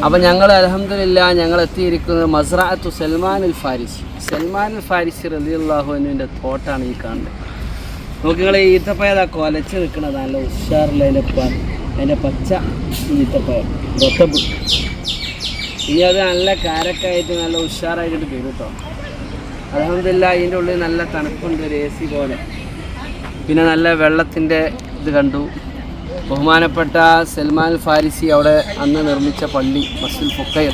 അപ്പം ഞങ്ങൾ അൽഹംദുലില്ലാഹ് ഞങ്ങൾ എത്തിയിരിക്കുന്നത് മസ്റഅത്തു സൽമാൻ അൽ ഫാരിസി റളിയല്ലാഹു അൻഹുവിൻ്റെ തോട്ടാണ് ഈ കാണുന്നത്. നോക്കി നിങ്ങൾ ഈത്തപ്പഴം അതാ കൊലച്ച് നിൽക്കുന്നത് നല്ല ഉഷാറില്ല അതിൻ്റെ പച്ച ഈത്തപ്പഴം റൊത്തബ്. ഇനി അത് നല്ല കാരക്കായിട്ട് നല്ല ഉഷാറായിട്ട് തരും കേട്ടോ. അൽഹംദുലില്ലാഹ് ഇതിൻ്റെ ഉള്ളിൽ നല്ല തണുപ്പുണ്ട്, ഒരു AC പോലെ. പിന്നെ നല്ല വെള്ളത്തിൻ്റെ ഇത് കണ്ടു. ബഹുമാനപ്പെട്ട സൽമാൻ ഫാരിസി അവിടെ അന്ന് നിർമ്മിച്ച പള്ളി മസ്ജിദുൽ ഫുഖൈർ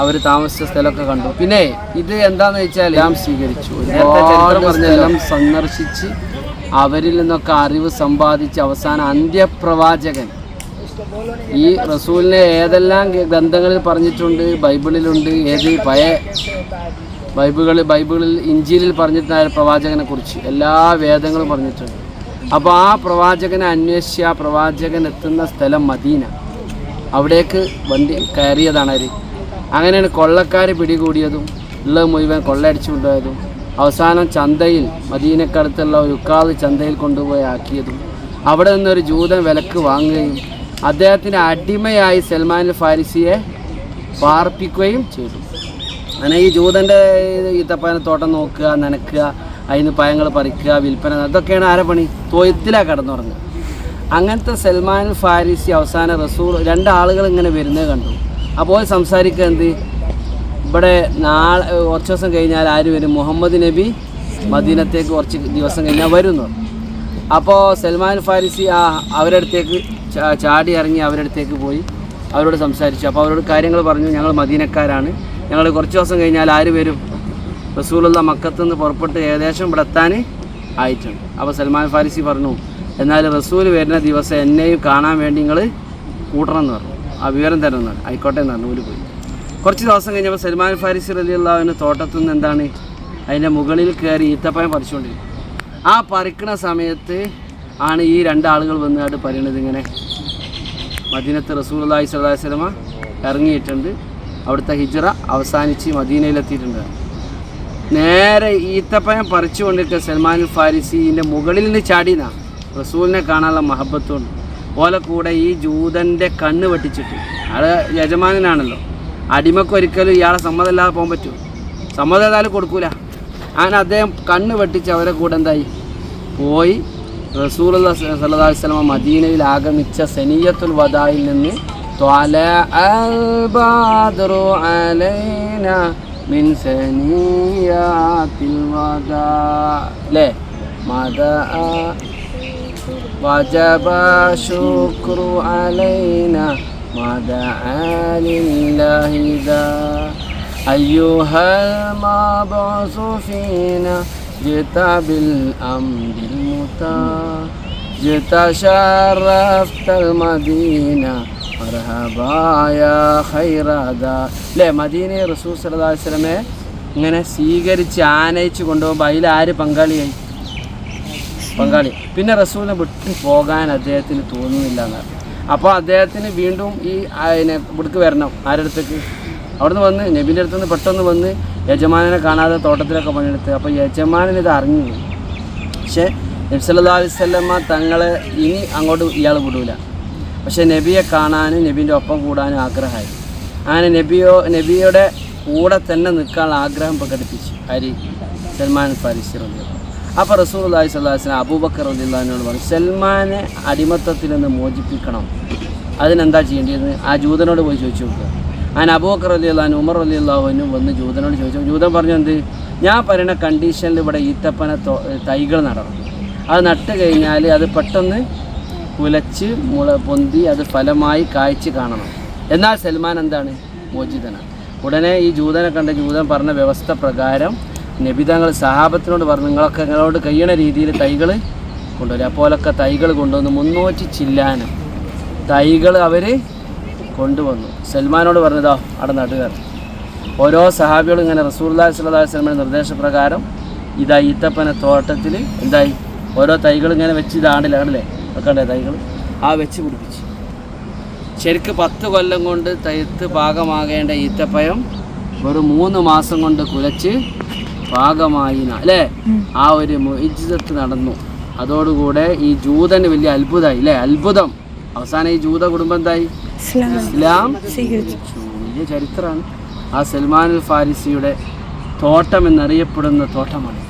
അവർ താമസിച്ച സ്ഥലമൊക്കെ കണ്ടു. പിന്നെ ഇത് എന്താണെന്ന് വെച്ചാൽ എല്ലാം സ്വീകരിച്ചു, ഒരുപാട് സ്ഥലം സന്ദർശിച്ച് അവരിൽ നിന്നൊക്കെ അറിവ് സമ്പാദിച്ച് അവസാന അന്ത്യപ്രവാചകൻ ഈ റസൂലിനെ ഏതെല്ലാം ഗ്രന്ഥങ്ങളിൽ പറഞ്ഞിട്ടുണ്ട്, ബൈബിളിലുണ്ട്, ഏത് പഴയ ബൈബിളിൽ ഇഞ്ചീലിൽ പറഞ്ഞിട്ടുണ്ടായ പ്രവാചകനെ കുറിച്ച് എല്ലാ വേദങ്ങളും പറഞ്ഞിട്ടുണ്ട്. അപ്പോൾ ആ പ്രവാചകനെ അന്വേഷിച്ച് ആ പ്രവാചകൻ എത്തുന്ന സ്ഥലം മദീന, അവിടേക്ക് വണ്ടി കയറിയതാണ് അവർ. അങ്ങനെയാണ് കൊള്ളക്കാർ പിടികൂടിയതും ഉള്ളത് മുഴുവൻ കൊള്ളയടിച്ചു കൊണ്ടുപോയതും അവസാനം ചന്തയിൽ മദീനക്കടുത്തുള്ള ഒരു ഉക്കാദ് ചന്തയിൽ കൊണ്ടുപോയി ആക്കിയതും അവിടെ നിന്നൊരു ജൂതൻ വിലക്ക് വാങ്ങുകയും അദ്ദേഹത്തിന് അടിമയായി സൽമാൻ ഫാരിസിയെ പാർപ്പിക്കുകയും ചെയ്തു. അങ്ങനെ ഈ ജൂതൻ്റെ ഈത്തപ്പഴത്തോട്ടം നോക്കുക, നനയ്ക്കുക, അതിന് പഴങ്ങൾ പറിക്കുക, വിൽപ്പന, അതൊക്കെയാണ് ആരെ പണി? തൊയ്ത്തിലാണ് കിടന്നുറങ്ങുക. അങ്ങനത്തെ സൽമാൻ ഫാരിസി അവസാന റസൂൽ രണ്ടാളുകൾ ഇങ്ങനെ വരുന്നത് കണ്ടു. അപ്പോൾ സംസാരിക്കുക എന്ത്, ഇവിടെ നാളെ കുറച്ച് ദിവസം കഴിഞ്ഞാൽ ആര് വരും? മുഹമ്മദ് നബി മദീനത്തേക്ക് കുറച്ച് ദിവസം കഴിഞ്ഞാൽ വരുന്നു. അപ്പോൾ സൽമാൻ ഫാരിസി അവരുടെ അടുത്തേക്ക് ചാടി ഇറങ്ങി അവരുടെ അടുത്തേക്ക് പോയി അവരോട് സംസാരിച്ചു. അപ്പോൾ അവരോട് കാര്യങ്ങൾ പറഞ്ഞു, ഞങ്ങൾ മദീനക്കാരാണ്, ഞങ്ങൾ കുറച്ച് ദിവസം കഴിഞ്ഞാൽ ആര് വരും? റസൂലുള്ള മക്കത്ത് നിന്ന് പുറപ്പെട്ട് ഏകദേശം ഇവിടെ എത്താൻ ആയിട്ടുണ്ട്. അപ്പോൾ സൽമാൻ ഫാരിസി പറഞ്ഞു, എന്നാൽ റസൂൽ വരുന്ന ദിവസം എന്നെയും കാണാൻ വേണ്ടി നിങ്ങൾ കൂട്ടണം എന്ന് പറഞ്ഞു, ആ വിവരം തരണം എന്ന് പറഞ്ഞു. ആയിക്കോട്ടെ എന്ന് പറഞ്ഞു. പോയി കുറച്ച് ദിവസം കഴിഞ്ഞപ്പോൾ സൽമാൻ ഫാരിസി റളിയല്ലാഹുവിൻ്റെ തോട്ടത്തിൽ നിന്ന് എന്താണ് അതിൻ്റെ മുകളിൽ കയറി ഈത്തപ്പഴം പറിച്ചുകൊണ്ടിരിക്കും. ആ പറിക്കണ സമയത്ത് ആണ് ഈ രണ്ടാളുകൾ വന്നുകൊണ്ട് പറയുന്നത് ഇങ്ങനെ, മദീനത്ത് റസൂലുള്ളാഹി സ്വല്ലല്ലാഹു അലൈഹി വസല്ലമ ഇറങ്ങിയിട്ടുണ്ട്, അവിടുത്തെ ഹിജ്റ അവസാനിച്ച് മദീനയിലെത്തിയിട്ടുണ്ട്. നേരെ ഈത്തപ്പഴം പറിച്ചുകൊണ്ടിരിക്കുക സൽമാൻ ഫാരിസിൻ്റെ മുകളിൽ നിന്ന് ചാടിനാ റസൂലിനെ കാണാനുള്ള മഹബത്തുണ്ട്. ഓലെ കൂടെ ഈ ജൂതൻ്റെ കണ്ണ് വെട്ടിച്ചിട്ട്, അത് യജമാനാണല്ലോ, അടിമക്കൊരിക്കലും ഇയാളെ സമ്മതമില്ലാതെ പോകാൻ പറ്റുമോ? സമ്മതം ഏതായാലും കൊടുക്കൂല. അങ്ങനെ അദ്ദേഹം കണ്ണ് വെട്ടിച്ച് അവരെ കൂടെ എന്തായി പോയി റസൂലുള്ളാഹി സ്വല്ലല്ലാഹു അലൈഹി വസല്ലമ മദീനയിൽ ആഗമിച്ച സനിയത്തുൽ വദായിൽ നിന്ന് ത്വലഅൽ ബദ്റു അലൈനാ മിൻ സനിയാത്തിൽ വദാ ലെ മദാ വജബ ശുക്രു അലൈനാ മദാ ലില്ലാഹി ദാ അയ്യുഹൽ മബ്ഉസു ഫീനാ ജിത ബിൽ അംരിൽ മുതാ ജിത ശറഫ്തൽ മദീന മർഹബാ യാ ഖൈറദാ ലെ മദീനയെ റസൂൽ സല്ലല്ലാഹു അലൈഹി വസല്ലമയെ ഇങ്ങനെ സ്വീകരിച്ച് ആനയിച്ച് കൊണ്ടുപോകുമ്പോൾ അതിൽ ആര് പങ്കാളി? പിന്നെ റസൂലിനെ വിട്ടു പോകാൻ അദ്ദേഹത്തിന് തോന്നുന്നില്ല എന്നാണ്. അപ്പോൾ അദ്ദേഹത്തിന് വീണ്ടും ഈ ഇവിടേക്ക് വരണം. ആരുടെ അടുത്തേക്ക്? അവിടുന്ന് വന്ന് നബീൻ്റെ അടുത്ത് നിന്ന് പെട്ടെന്ന് വന്ന് യജമാനെ കാണാതെ തോട്ടത്തിലൊക്കെ പണിയെടുത്ത്. അപ്പോൾ യജമാനന് ഇത് അറിഞ്ഞു. പക്ഷേ നബി സല്ലല്ലാഹു അലൈഹി വസല്ലമ തങ്ങളെ ഇനി അങ്ങോട്ട് ഇയാൾ വിടൂല. പക്ഷേ നബിയെ കാണാനും നബീൻ്റെ ഒപ്പം കൂടാനും ആഗ്രഹമായി. അങ്ങനെ നബിയുടെ കൂടെ തന്നെ നിൽക്കാനുള്ള ആഗ്രഹം പ്രകടിപ്പിച്ചു ആര്? സൽമാൻ ഫാരിസി റളിയല്ലാഹു. അപ്പോൾ റസൂലുള്ളാഹി സ്വല്ലല്ലാഹു അലൈഹി വസല്ലം അബൂബക്കർ റളിയല്ലാഹു അൻഹുവിനോട് പറഞ്ഞു, സൽമാനെ അടിമത്തത്തിൽ നിന്ന് മോചിപ്പിക്കണം, അതിനെന്താ ചെയ്യേണ്ടത്? ആ ജൂതനോട് പോയി ചോദിച്ചു നോക്കുക. അങ്ങനെ അബൂബക്കർ റളിയല്ലാഹു അൻഹു ഉമർ റളിയല്ലാഹു അൻഹു വന്ന് ജൂതനോട് ചോദിച്ചു. ജൂതൻ പറഞ്ഞു, എന്ത്, ഞാൻ പറയുന്ന കണ്ടീഷനിൽ ഇവിടെ ഈത്തപ്പന തൈകൾ നടണം. അത് നട്ട് കഴിഞ്ഞാൽ അത് പെട്ടെന്ന് കുലച്ച് പൊന്തി അത് ഫലമായി കായ്ച്ച് കാണണം. എന്നാൽ സൽമാൻ എന്താണ്? മോചിതനാണ്. ഉടനെ ഈ ജൂതനെ കണ്ട ജൂതൻ പറഞ്ഞ വ്യവസ്ഥ പ്രകാരം നബി തങ്ങൾ സഹാബത്തിനോട് പറഞ്ഞു, നിങ്ങളോട് കഴിയണ രീതിയിൽ തൈകൾ കൊണ്ടുവരും. അപ്പോലൊക്കെ തൈകൾ കൊണ്ടുവന്ന് 300 ചില്ലാനം തൈകൾ അവർ കൊണ്ടുവന്നു. സൽമാനോട് പറഞ്ഞതോ അവിടെ നടുകയാണ്. ഓരോ സഹാബികളും ഇങ്ങനെ റസൂലുള്ളാഹി സ്വല്ലല്ലാഹു അലൈഹി വസല്ലമയുടെ നിർദ്ദേശപ്രകാരം ഇതാ ഈത്തപ്പന തോട്ടത്തിൽ എന്തായി ഓരോ തൈകൾ ഇങ്ങനെ വെച്ച് ഇതാണ്ടില്ലേ വെക്കണ്ടേ തൈകൾ വെച്ച് പിടിപ്പിച്ച് ശരിക്ക് 10 കൊല്ലം കൊണ്ട് തൈത്ത് പാകമാകേണ്ട ഈത്തപ്പഴം വെറും 3 മാസം കൊണ്ട് കുലച്ച് പാകമായി അല്ലേ? ആ ഒരു മുഅ്ജിസത്ത് നടന്നു. അതോടുകൂടെ ഈ ജൂതന് വലിയ അത്ഭുതമായി അല്ലേ? അത്ഭുതം. അവസാനം ഈ ജൂത കുടുംബം എന്തായി? ഇസ്ലാം സ്വീകരിച്ചു. വലിയ ചരിത്രമാണ്. ആ സൽമാൻ അൽ ഫാരിസിയുടെ തോട്ടം എന്നറിയപ്പെടുന്ന തോട്ടമാണ്.